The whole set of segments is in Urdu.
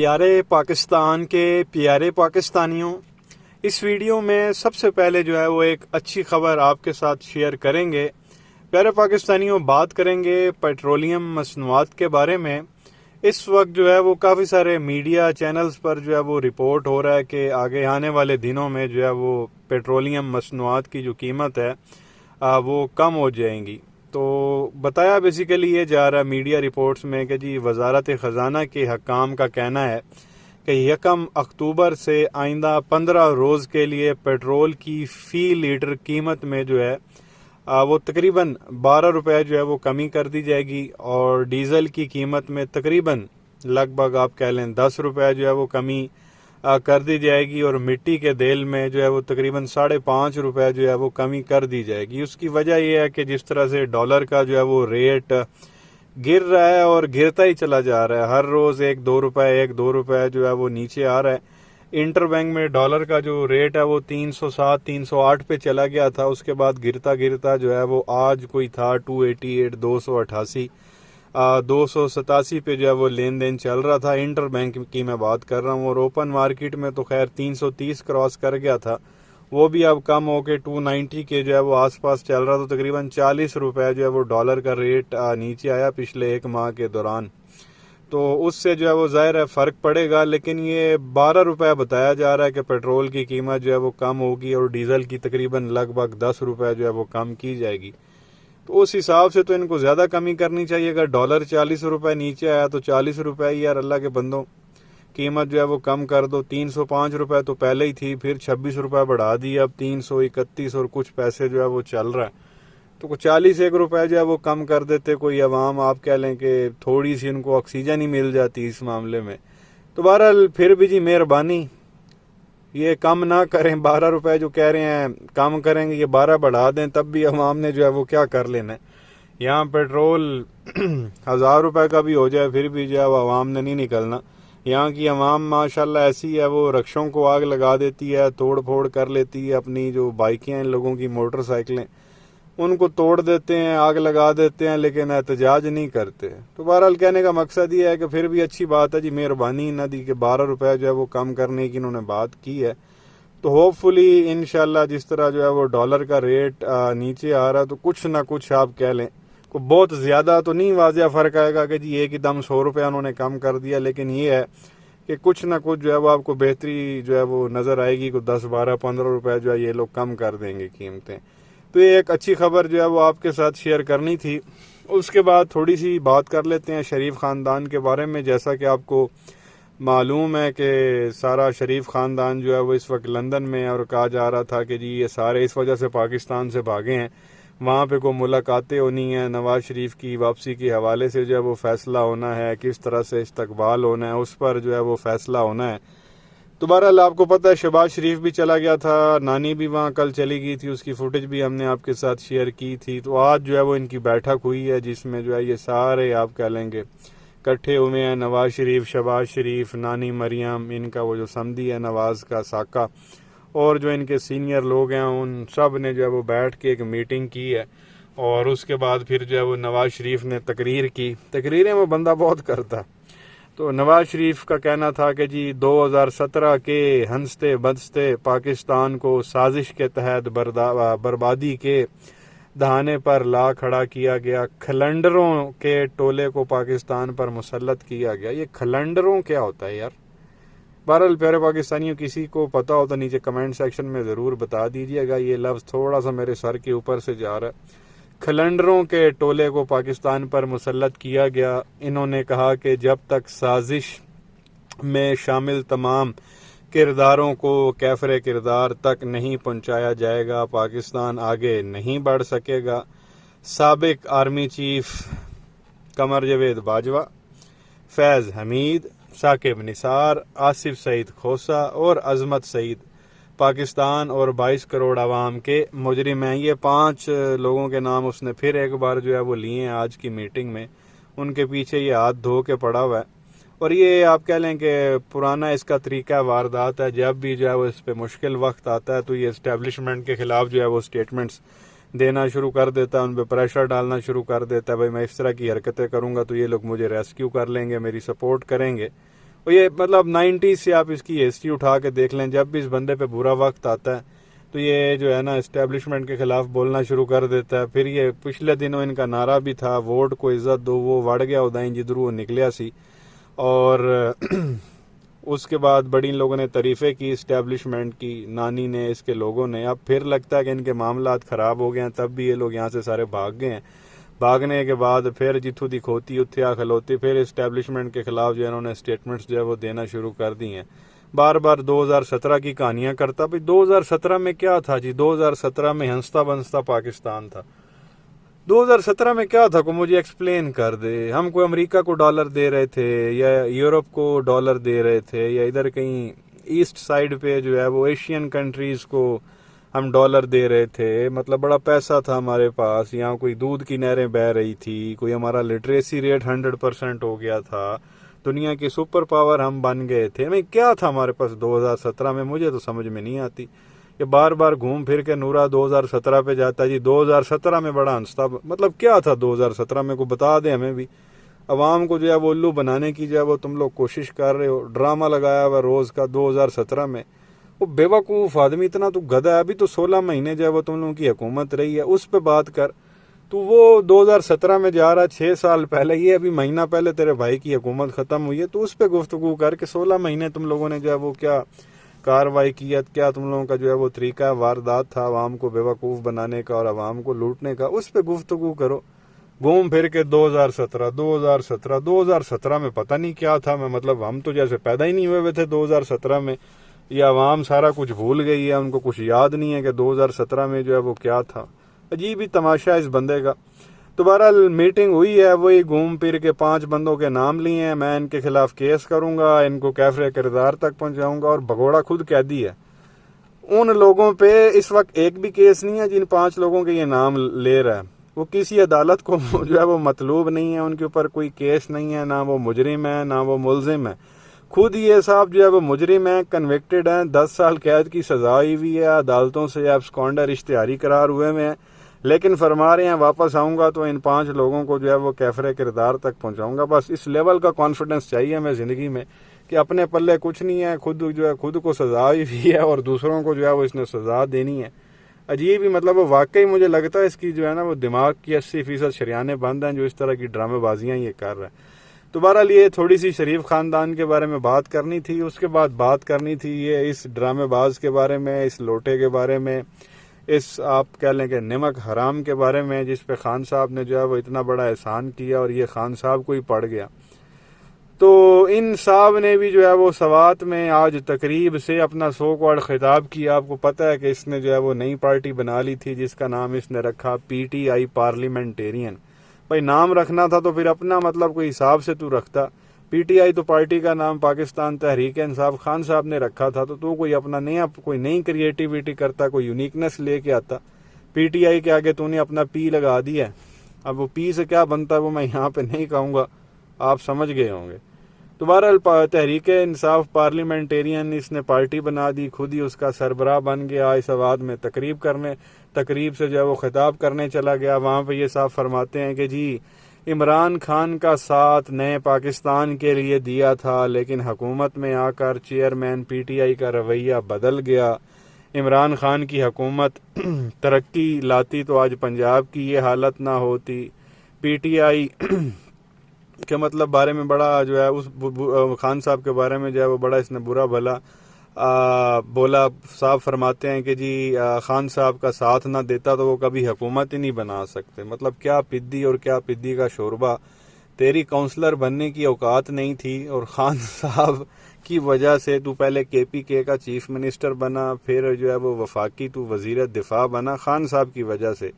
پیارے پاکستان کے پیارے پاکستانیوں، اس ویڈیو میں سب سے پہلے جو ہے وہ ایک اچھی خبر آپ کے ساتھ شیئر کریں گے۔ پیارے پاکستانیوں، بات کریں گے پیٹرولیم مصنوعات کے بارے میں۔ اس وقت جو ہے وہ کافی سارے میڈیا چینلز پر جو ہے وہ رپورٹ ہو رہا ہے کہ آگے آنے والے دنوں میں جو ہے وہ پیٹرولیم مصنوعات کی جو قیمت ہے وہ کم ہو جائیں گی۔ تو بتایا بیسیکلی یہ جا رہا ہے میڈیا رپورٹس میں کہ جی وزارت خزانہ کے حکام کا کہنا ہے کہ 1 اکتوبر سے آئندہ 15 روز کے لیے پیٹرول کی فی لیٹر قیمت میں جو ہے وہ تقریباً 12 روپے جو ہے وہ کمی کر دی جائے گی، اور ڈیزل کی قیمت میں تقریباً لگ بھگ آپ کہہ لیں 10 روپے جو ہے وہ کمی کر دی جائے گی، اور مٹی کے تیل میں جو ہے وہ تقریباً 5.5 روپے جو ہے وہ کمی کر دی جائے گی۔ اس کی وجہ یہ ہے کہ جس طرح سے ڈالر کا جو ہے وہ ریٹ گر رہا ہے اور گرتا ہی چلا جا رہا ہے، ہر روز 1-2 روپے جو ہے وہ نیچے آ رہا ہے۔ انٹر بینک میں ڈالر کا جو ریٹ ہے وہ 307-308 پہ چلا گیا تھا، اس کے بعد گرتا گرتا جو ہے وہ آج کوئی تھا 288 288 287 پہ جو ہے وہ لین دین چل رہا تھا۔ انٹر بینک کی میں بات کر رہا ہوں، اور اوپن مارکیٹ میں تو خیر 330 کراس کر گیا تھا، وہ بھی اب کم ہو کے 290 کے جو ہے وہ آس پاس چل رہا تھا۔ تقریباً 40 روپے جو ہے وہ ڈالر کا ریٹ نیچے آیا پچھلے 1 ماہ کے دوران، تو اس سے جو ہے وہ ظاہر ہے فرق پڑے گا، لیکن یہ 12 روپے بتایا جا رہا ہے کہ پیٹرول کی قیمت جو ہے وہ کم ہوگی، اور ڈیزل کی تقریباً لگ بھگ 10 روپے جو ہے وہ کم کی جائے گی۔ تو اس حساب سے تو ان کو زیادہ کمی کرنی چاہیے۔ اگر ڈالر 40 روپے نیچے آیا تو 40 روپے ہی یار اللہ کے بندوں قیمت جو ہے وہ کم کر دو۔ 305 روپے تو پہلے ہی تھی، پھر 26 روپے بڑھا دی، اب 331 اور کچھ پیسے جو ہے وہ چل رہا ہے، تو 41 روپے جو ہے وہ کم کر دیتے کوئی عوام، آپ کہہ لیں کہ تھوڑی سی ان کو آکسیجن ہی مل جاتی اس معاملے میں۔ تو بہرحال پھر بھی جی مہربانی یہ کم نہ کریں، 12 روپے جو کہہ رہے ہیں کم کریں گے، یہ 12 بڑھا دیں تب بھی عوام نے جو ہے وہ کیا کر لینا ہے۔ یہاں پیٹرول 1000 روپے کا بھی ہو جائے پھر بھی جو ہے وہ عوام نے نہیں نکلنا۔ یہاں کی عوام ماشاءاللہ ایسی ہے، وہ رکشوں کو آگ لگا دیتی ہے، توڑ پھوڑ کر لیتی ہے، اپنی جو بائکیں ہیں لوگوں کی، موٹر سائیکلیں، ان کو توڑ دیتے ہیں، آگ لگا دیتے ہیں، لیکن احتجاج نہیں کرتے۔ تو بہرحال کہنے کا مقصد یہ ہے کہ پھر بھی اچھی بات ہے جی، مہربانی نہ دی کہ 12 روپے جو ہے وہ کم کرنے کی انہوں نے بات کی ہے۔ تو ہوپ فلی انشاءاللہ جس طرح جو ہے وہ ڈالر کا ریٹ نیچے آ رہا ہے، تو کچھ نہ کچھ آپ کہہ لیں کو بہت زیادہ تو نہیں واضح فرق آئے گا کہ جی ایک ہی دم 100 روپے انہوں نے کم کر دیا، لیکن یہ ہے کہ کچھ نہ کچھ جو ہے وہ آپ کو بہتری جو ہے وہ نظر آئے گی، کو 10-12-15 روپے جو ہے یہ لوگ کم کر دیں گے قیمتیں۔ تو یہ ایک اچھی خبر جو ہے وہ آپ کے ساتھ شیئر کرنی تھی۔ اس کے بعد تھوڑی سی بات کر لیتے ہیں شریف خاندان کے بارے میں۔ جیسا کہ آپ کو معلوم ہے کہ سارا شریف خاندان جو ہے وہ اس وقت لندن میں، اور کہا جا رہا تھا کہ جی یہ سارے اس وجہ سے پاکستان سے بھاگے ہیں، وہاں پہ کوئی ملاقاتیں ہونی ہیں، نواز شریف کی واپسی کے حوالے سے جو ہے وہ فیصلہ ہونا ہے، کس طرح سے استقبال ہونا ہے، اس پر جو ہے وہ فیصلہ ہونا ہے۔ تو بہرحال آپ کو پتہ ہے شہباز شریف بھی چلا گیا تھا، نانی بھی وہاں کل چلی گئی تھی، اس کی فوٹیج بھی ہم نے آپ کے ساتھ شیئر کی تھی۔ تو آج جو ہے وہ ان کی بیٹھک ہوئی ہے، جس میں جو ہے یہ سارے آپ کہہ لیں گے اکٹھے ہوئے ہیں، نواز شریف، شہباز شریف، نانی مریم، ان کا وہ جو سمدھی ہے نواز کا ساکا، اور جو ان کے سینئر لوگ ہیں، ان سب نے جو ہے وہ بیٹھ کے ایک میٹنگ کی ہے، اور اس کے بعد پھر جو ہے وہ نواز شریف نے تقریر کی۔ تقریریں وہ بندہ بہت کرتا ہے۔ تو نواز شریف کا کہنا تھا کہ جی 2017 کے ہنستے بنستے پاکستان کو سازش کے تحت بربادی کے دہانے پر لا کھڑا کیا گیا، کھلنڈروں کے ٹولے کو پاکستان پر مسلط کیا گیا۔ یہ کھلنڈروں کیا ہوتا ہے یار؟ بہرحال پیارے پاکستانیوں، کسی کو پتا ہو تو نیچے کمنٹ سیکشن میں ضرور بتا دیجیے گا، یہ لفظ تھوڑا سا میرے سر کے اوپر سے جا رہا ہے۔ کھلنڈروں کے ٹولے کو پاکستان پر مسلط کیا گیا۔ انہوں نے کہا کہ جب تک سازش میں شامل تمام کرداروں کو کیفر کردار تک نہیں پہنچایا جائے گا، پاکستان آگے نہیں بڑھ سکے گا۔ سابق آرمی چیف قمر جاوید باجوہ، فیض حمید، ثاقب نثار، آصف سعید کھوسہ اور عظمت سعید پاکستان اور 22 کروڑ عوام کے مجرم ہیں۔ یہ 5 لوگوں کے نام اس نے پھر ایک بار جو ہے وہ لیے ہیں آج کی میٹنگ میں۔ ان کے پیچھے یہ ہاتھ دھو کے پڑا ہوا ہے، اور یہ آپ کہہ لیں کہ پرانا اس کا طریقہ واردات ہے، جب بھی جو ہے وہ اس پہ مشکل وقت آتا ہے تو یہ اسٹیبلشمنٹ کے خلاف جو ہے وہ سٹیٹمنٹس دینا شروع کر دیتا ہے، ان پہ پریشر ڈالنا شروع کر دیتا ہے، بھائی میں اس طرح کی حرکتیں کروں گا تو یہ لوگ مجھے ریسکیو کر لیں گے، میری سپورٹ کریں گے۔ اور یہ مطلب 90s سے آپ اس کی ہسٹری اٹھا کے دیکھ لیں، جب بھی اس بندے پہ برا وقت آتا ہے تو یہ جو ہے نا اسٹیبلشمنٹ کے خلاف بولنا شروع کر دیتا ہے. پھر یہ پچھلے دنوں ان کا نعرہ بھی تھا ووٹ کو عزت دو، وہ وڑ گیا ادائیں جدھر وہ نکلیا سی. اور اس کے بعد بڑی ان لوگوں نے تعریفیں کی اسٹیبلشمنٹ کی، نانی نے، اس کے لوگوں نے. اب پھر لگتا ہے کہ ان کے معاملات خراب ہو گئے ہیں، تب بھی یہ لوگ یہاں سے سارے بھاگ گئے ہیں. بھاگنے کے بعد پھر جتھوں دی کھوتی اتھیا کھلوتی، پھر اسٹیبلشمنٹ کے خلاف جو ہے انہوں نے اسٹیٹمنٹس جو ہے وہ دینا شروع کر دی ہیں. بار بار 2017 کی کہانیاں کرتا. بھائی 2017 میں کیا تھا جی؟ 2017 میں ہنستا بنستا پاکستان تھا. 2017 میں کیا تھا کو مجھے ایکسپلین کر دے. ہم کو امریکہ کو ڈالر دے رہے تھے یا یورپ کو ڈالر دے رہے تھے، یا ادھر کہیں ایسٹ سائڈ پہ جو ہے وہ ایشین کنٹریز کو ہم ڈالر دے رہے تھے. مطلب بڑا پیسہ تھا ہمارے پاس. یہاں کوئی دودھ کی نہریں بہہ رہی تھی، کوئی ہمارا لٹریسی ریٹ 100% ہو گیا تھا، دنیا کی سپر پاور ہم بن گئے تھے. میں کیا تھا ہمارے پاس 2017 میں؟ مجھے تو سمجھ میں نہیں آتی. یہ بار بار گھوم پھر کے نورا 2017 پہ جاتا ہے جی. 2017 میں بڑا ہنستا، مطلب کیا تھا 2017 میں؟ کو بتا دیں ہمیں بھی. عوام کو جو ہے وہ الو بنانے کی جو ہے وہ تم لوگ کوشش کر رہے ہو. ڈرامہ لگایا ہوا روز کا 2017 میں. وہ بے وقوف آدمی، اتنا تو گدھا ہے. ابھی تو 16 مہینے جو ہے وہ تم لوگوں کی حکومت رہی ہے، اس پہ بات کر. تو وہ 2017 میں جا رہا ہے 6 سال پہلے. یہ ابھی مہینہ پہلے تیرے بھائی کی حکومت ختم ہوئی ہے، تو اس پہ گفتگو کر کے 16 مہینے تم لوگوں نے جو ہے وہ کیا کاروائی کی ہے، کیا تم لوگوں کا جو ہے وہ طریقہ واردات تھا عوام کو بے وقوف بنانے کا اور عوام کو لوٹنے کا، اس پہ گفتگو کرو. گھوم پھر کے 2017 میں پتہ نہیں کیا تھا. میں مطلب ہم تو جیسے پیدا ہی نہیں ہوئے تھے 2017 میں. یہ عوام سارا کچھ بھول گئی ہے، ان کو کچھ یاد نہیں ہے کہ 2017 میں جو ہے وہ کیا تھا. عجیب ہی تماشا اس بندے کا. دوبارہ میٹنگ ہوئی ہے، وہی گھوم پھر کے 5 بندوں کے نام لیے ہیں. میں ان کے خلاف کیس کروں گا، ان کو کیفر کردار تک پہنچاؤں گا. اور بھگوڑا خود قیدی ہے. ان لوگوں پہ اس وقت ایک بھی کیس نہیں ہے جن 5 لوگوں کے یہ نام لے رہا ہے. وہ کسی عدالت کو جو ہے وہ مطلوب نہیں ہے، ان کے اوپر کوئی کیس نہیں ہے، نہ وہ مجرم ہے نہ وہ ملزم ہے. خود یہ صاحب جو ہے وہ مجرم ہیں، کنوکٹڈ ہیں، 10 سال قید کی سزا ہوئی ہوئی ہے، عدالتوں سے ایبسکونڈر اشتہاری قرار ہوئے ہوئے ہیں. لیکن فرما رہے ہیں واپس آؤں گا تو ان 5 لوگوں کو جو ہے وہ کیفر کردار تک پہنچاؤں گا. بس اس لیول کا کانفیڈنس چاہیے ہمیں زندگی میں کہ اپنے پلے کچھ نہیں ہے، خود جو ہے خود کو سزا ہوئی ہے اور دوسروں کو جو ہے وہ اس نے سزا دینی ہے. عجیب ہی مطلب وہ واقعی مجھے لگتا ہے اس کی جو ہے نا وہ دماغ کی 80% شریانے بند ہیں جو اس طرح کی ڈرامے بازیاں یہ کر رہا ہے. دوبارہ لیے تھوڑی سی شریف خاندان کے بارے میں بات کرنی تھی. اس کے بعد بات کرنی تھی یہ اس ڈرامے باز کے بارے میں، اس لوٹے کے بارے میں، اس آپ کہہ لیں کہ نمک حرام کے بارے میں، جس پہ خان صاحب نے جو ہے وہ اتنا بڑا احسان کیا اور یہ خان صاحب کو ہی پڑ گیا. تو ان صاحب نے بھی جو ہے وہ سوات میں آج تقریب سے اپنا سو کارڈ خطاب کیا. آپ کو پتہ ہے کہ اس نے جو ہے وہ نئی پارٹی بنا لی تھی جس کا نام اس نے رکھا PTI پارلیمنٹیرین. بھائی نام رکھنا تھا تو پھر اپنا مطلب کوئی حساب سے تو رکھتا. PTI تو پارٹی کا نام پاکستان تحریک انصاف خان صاحب نے رکھا تھا، تو کوئی اپنا نیا کوئی نئی کریٹیوٹی کرتا، کوئی یونیکنس لے کے آتا. PTI کے آگے تو نے اپنا پی لگا دیا. اب وہ پی سے کیا بنتا ہے وہ میں یہاں پہ نہیں کہوں گا، آپ سمجھ گئے ہوں گے. دوبارہ تحریک انصاف پارلیمنٹیرین اس نے پارٹی بنا دی، خود ہی اس کا سربراہ بن گیا. اس آباد میں تقریب سے جو ہے وہ خطاب کرنے چلا گیا. وہاں پہ یہ صاحب فرماتے ہیں کہ جی عمران خان کا ساتھ نئے پاکستان کے لیے دیا تھا، لیکن حکومت میں آ کر چیئرمین PTI کا رویہ بدل گیا. عمران خان کی حکومت ترقی لاتی تو آج پنجاب کی یہ حالت نہ ہوتی. PTI کے مطلب بارے میں بڑا جو ہے اس خان صاحب کے بارے میں جو ہے وہ بڑا اس نے برا بھلا بولا. صاحب فرماتے ہیں کہ جی خان صاحب کا ساتھ نہ دیتا تو وہ کبھی حکومت ہی نہیں بنا سکتے. مطلب کیا پدی اور کیا پدی کا شوربہ. تیری کونسلر بننے کی اوقات نہیں تھی اور خان صاحب کی وجہ سے تو پہلے KPK کا چیف منسٹر بنا، پھر جو ہے وہ وفاقی تو وزیر دفاع بنا خان صاحب کی وجہ سے.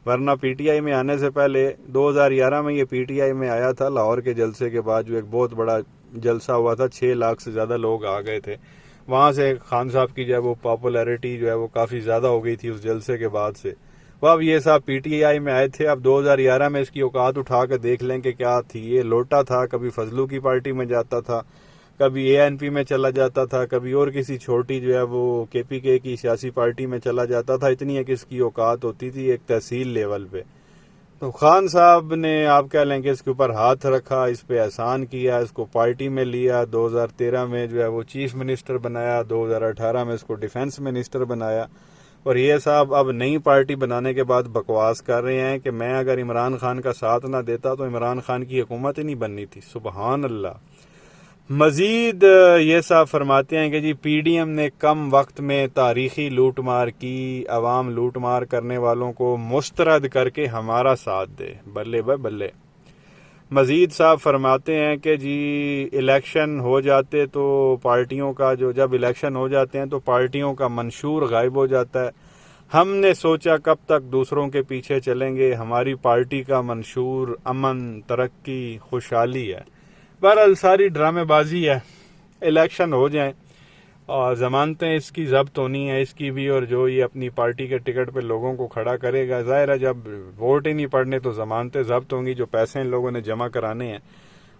ورنہ PTI میں آنے سے پہلے 2011 میں یہ PTI میں آیا تھا لاہور کے جلسے کے بعد، جو ایک بہت بڑا جلسہ ہوا تھا، 6 لاکھ سے زیادہ لوگ آ گئے تھے. وہاں سے خان صاحب کی جو ہے وہ پاپولیرٹی جو ہے وہ کافی زیادہ ہو گئی تھی اس جلسے کے بعد سے. وہ اب یہ صاحب PTI میں آئے تھے. اب 2011 میں اس کی اوقات اٹھا کے دیکھ لیں کہ کیا تھی. یہ لوٹا تھا، کبھی فضلو کی پارٹی میں جاتا تھا، کبھی ANP میں چلا جاتا تھا، کبھی اور کسی چھوٹی جو ہے وہ KPK کی سیاسی پارٹی میں چلا جاتا تھا. اتنی ایک اس کی اوقات ہوتی تھی ایک تحصیل لیول پہ. تو خان صاحب نے آپ کہہ لیں کہ اس کے اوپر ہاتھ رکھا، اس پہ احسان کیا، اس کو پارٹی میں لیا، 2013 میں جو ہے وہ چیف منسٹر بنایا، 2018 میں اس کو ڈیفنس منسٹر بنایا، اور یہ صاحب اب نئی پارٹی بنانے کے بعد بکواس کر رہے ہیں کہ میں اگر عمران خان کا ساتھ نہ دیتا تو عمران خان کی حکومت ہی نہیں بننی تھی۔ سبحان اللہ۔ مزید یہ صاحب فرماتے ہیں کہ جی پی ڈی ایم نے کم وقت میں تاریخی لوٹ مار کی، عوام لوٹ مار کرنے والوں کو مسترد کر کے ہمارا ساتھ دے۔ بلے بھائی بلے۔ مزید صاحب فرماتے ہیں کہ جی الیکشن ہو جاتے تو پارٹیوں کا جب الیکشن ہو جاتے ہیں تو پارٹیوں کا منشور غائب ہو جاتا ہے۔ ہم نے سوچا کب تک دوسروں کے پیچھے چلیں گے، ہماری پارٹی کا منشور امن، ترقی، خوشحالی ہے۔ بہرحال ساری ڈرامے بازی ہے، الیکشن ہو جائیں اور ضمانتیں اس کی ضبط ہونی ہے، اس کی بھی، اور جو یہ اپنی پارٹی کے ٹکٹ پہ لوگوں کو کھڑا کرے گا، ظاہر ہے جب ووٹ ہی نہیں پڑنے تو ضمانتیں ضبط ہوں گی، جو پیسے ان لوگوں نے جمع کرانے ہیں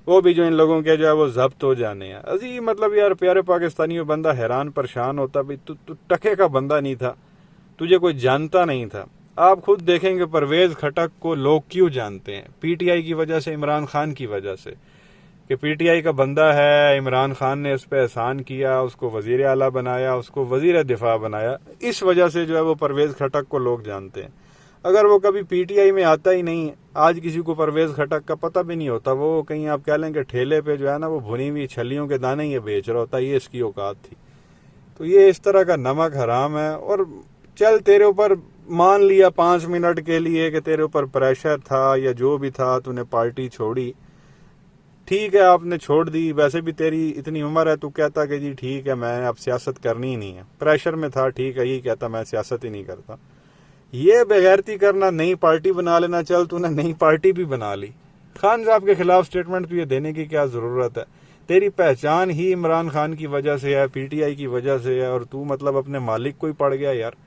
وہ بھی جو ان لوگوں کے جو ہے وہ ضبط ہو جانے ہیں۔ عزیز مطلب یار پیارے پاکستانیوں، بندہ حیران پریشان ہوتا بھی تو ٹکے کا بندہ نہیں تھا، تجھے کوئی جانتا نہیں تھا۔ آپ خود دیکھیں کہ پرویز خٹک کو لوگ کیوں جانتے ہیں؟ پی ٹی آئی کی وجہ سے، عمران خان کی وجہ سے، کہ پی ٹی آئی کا بندہ ہے، عمران خان نے اس پہ احسان کیا، اس کو وزیر اعلیٰ بنایا، اس کو وزیر دفاع بنایا، اس وجہ سے جو ہے وہ پرویز خٹک کو لوگ جانتے ہیں۔ اگر وہ کبھی پی ٹی آئی میں آتا ہی نہیں، آج کسی کو پرویز خٹک کا پتہ بھی نہیں ہوتا، وہ کہیں آپ کہہ لیں کہ ٹھیلے پہ جو ہے نا وہ بھنی ہوئی چھلیوں کے دانے یہ بیچ رہا ہوتا، یہ اس کی اوقات تھی۔ تو یہ اس طرح کا نمک حرام ہے۔ اور چل تیرے اوپر مان لیا 5 منٹ کے لیے کہ تیرے اوپر پریشر تھا یا جو بھی تھا، تو نے پارٹی چھوڑی، ٹھیک ہے، آپ نے چھوڑ دی۔ ویسے بھی تیری اتنی عمر ہے، تو کہتا کہ جی ٹھیک ہے میں اب سیاست کرنی ہی نہیں ہے، پریشر میں تھا، ٹھیک ہے، یہی کہتا میں سیاست ہی نہیں کرتا۔ یہ بغیرتی کرنا، نئی پارٹی بنا لینا، چل تو نے نئی پارٹی بھی بنا لی، خان صاحب کے خلاف سٹیٹمنٹ تو یہ دینے کی کیا ضرورت ہے؟ تیری پہچان ہی عمران خان کی وجہ سے ہے، پی ٹی آئی کی وجہ سے ہے، اور تو مطلب اپنے مالک کو ہی پڑ گیا یار۔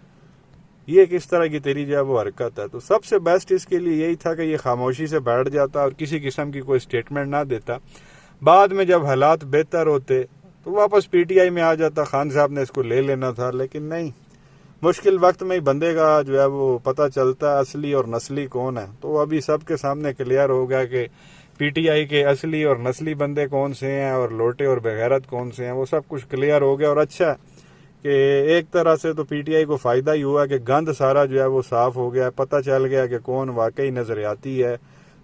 یہ کس طرح کی تیری جو ہے وہ حرکت ہے؟ تو سب سے بیسٹ اس کے لیے یہی تھا کہ یہ خاموشی سے بیٹھ جاتا اور کسی قسم کی کوئی سٹیٹمنٹ نہ دیتا، بعد میں جب حالات بہتر ہوتے تو واپس پی ٹی آئی میں آ جاتا، خان صاحب نے اس کو لے لینا تھا، لیکن نہیں، مشکل وقت میں ہی بندے کا جو ہے وہ پتہ چلتا ہے اصلی اور نسلی کون ہے۔ تو ابھی سب کے سامنے کلیئر ہو گیا کہ پی ٹی آئی کے اصلی اور نسلی بندے کون سے ہیں اور لوٹے اور بغیرت کون سے ہیں، وہ سب کچھ کلیئر ہو گیا۔ اور اچھا ہے کہ ایک طرح سے تو پی ٹی آئی کو فائدہ ہی ہوا کہ گند سارا جو ہے وہ صاف ہو گیا، پتہ چل گیا کہ کون واقعی نظریاتی ہے،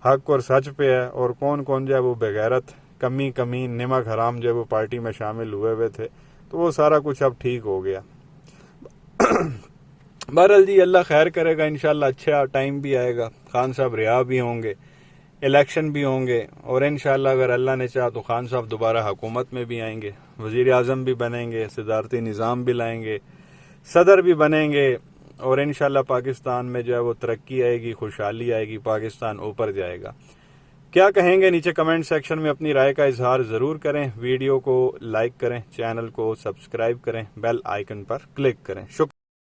حق اور سچ پہ ہے، اور کون کون جو ہے وہ بغیرت، کمی نمک حرام جو ہے وہ پارٹی میں شامل ہوئے تھے۔ تو وہ سارا کچھ اب ٹھیک ہو گیا۔ بہرحال جی اللہ خیر کرے گا، انشاءاللہ اچھا ٹائم بھی آئے گا، خان صاحب رہا بھی ہوں گے، الیکشن بھی ہوں گے، اور انشاءاللہ اگر اللہ نے چاہا تو خان صاحب دوبارہ حکومت میں بھی آئیں گے، وزیر اعظم بھی بنیں گے، صدارتی نظام بھی لائیں گے، صدر بھی بنیں گے، اور انشاءاللہ پاکستان میں جو ہے وہ ترقی آئے گی، خوشحالی آئے گی، پاکستان اوپر جائے گا۔ کیا کہیں گے نیچے کمنٹ سیکشن میں اپنی رائے کا اظہار ضرور کریں، ویڈیو کو لائک کریں، چینل کو سبسکرائب کریں، بیل آئیکن پر کلک کریں۔ شکریہ۔